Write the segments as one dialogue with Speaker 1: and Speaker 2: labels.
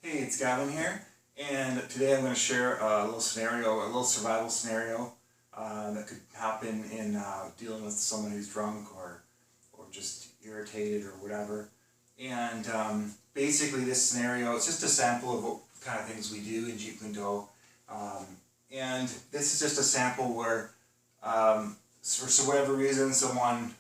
Speaker 1: Hey, it's Gavin here, and today I'm going to share a little scenario, a little survival scenario that could happen in dealing with someone who's drunk or just irritated or whatever. And basically this scenario, it's just a sample of what kind of things we do in Jeet Kune Do. And this is just a sample where for whatever reason I'm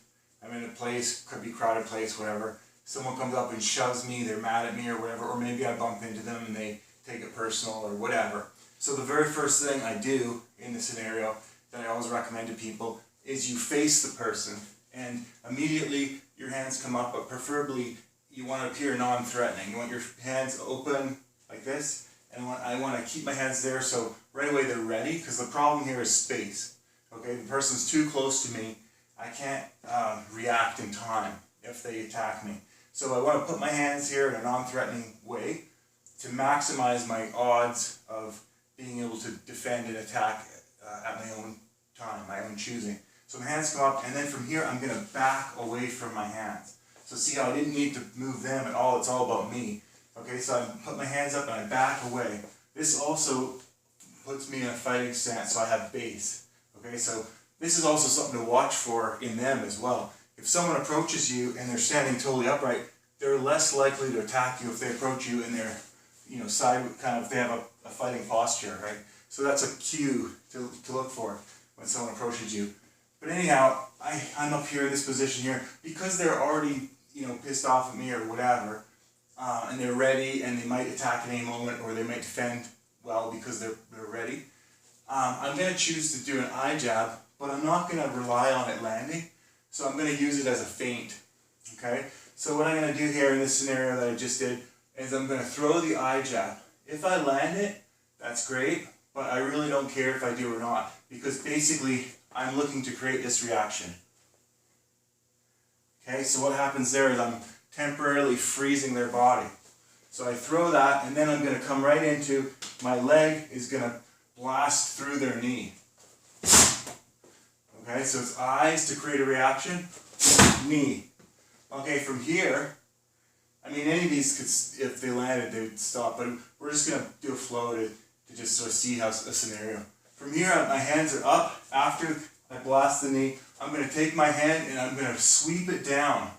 Speaker 1: in a place, could be a crowded place, whatever, someone comes up and shoves me, they're mad at me or whatever, or maybe I bump into them and they take it personal or whatever. So the very first thing I do in the scenario that I always recommend to people is you face the person and immediately your hands come up, but preferably you want to appear non-threatening. You want your hands open like this, and I want to keep my hands there so right away they're ready, because the problem here is space. Okay, the person's too close to me, I can't react in time if they attack me. So I want to put my hands here in a non-threatening way to maximize my odds of being able to defend and attack at my own time, my own choosing. So my hands come up, and then from here I'm going to back away from my hands. So see how I didn't need to move them at all, it's all about me. Okay, so I put my hands up and I back away. This also puts me in a fighting stance, so I have base. Okay, so this is also something to watch for in them as well. If someone approaches you and they're standing totally upright, they're less likely to attack you if they approach you and they're, side kind of, they have a fighting posture, right? So that's a cue to look for when someone approaches you. But anyhow, I'm up here in this position here because they're already, pissed off at me or whatever, and they're ready and they might attack at any moment or they might defend well because they're ready. I'm going to choose to do an eye jab, but I'm not going to rely on it landing. So I'm going to use it as a feint, okay? So what I'm going to do here in this scenario that I just did is I'm going to throw the eye jab. If I land it, that's great, but I really don't care if I do or not, because basically I'm looking to create this reaction. Okay, so what happens there is I'm temporarily freezing their body. So I throw that, and then I'm going to come right into, my leg is going to blast through their knee. Okay, so it's eyes to create a reaction, knee. Okay, from here, any of these could, if they landed, they would stop, but we're just going to do a flow to just sort of see how a scenario. From here, my hands are up. After I blast the knee, I'm going to take my hand and I'm going to sweep it down.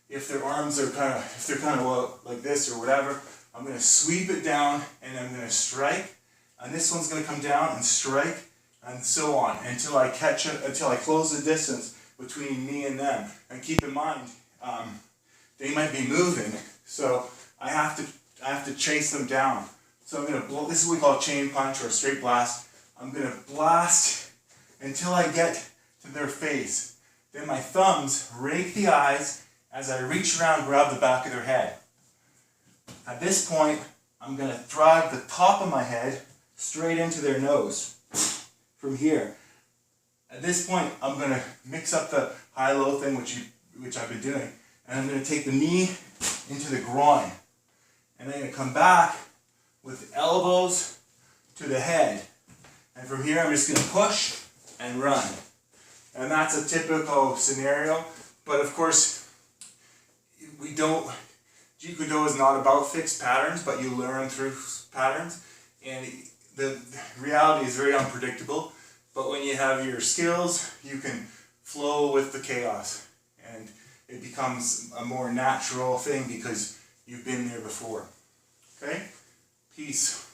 Speaker 1: If their arms are if they're kind of like this or whatever, I'm going to sweep it down and I'm going to strike, and this one's going to come down and strike, and so on, until I catch it, until I close the distance between me and them. And keep in mind, they might be moving, so I have to chase them down. So I'm going to blow. This is what we call a chain punch or a straight blast. I'm going to blast until I get to their face. Then my thumbs rake the eyes as I reach around, grab the back of their head. At this point, I'm going to drive the top of my head straight into their nose. From here. At this point, I'm going to mix up the high-low thing, which I've been doing, and I'm going to take the knee into the groin. And then I'm going to come back with the elbows to the head. And from here, I'm just going to push and run. And that's a typical scenario, but of course, Jeet Kune Do is not about fixed patterns, but you learn through patterns. And the reality is very unpredictable, but when you have your skills, you can flow with the chaos, and it becomes a more natural thing because you've been there before. Okay? Peace.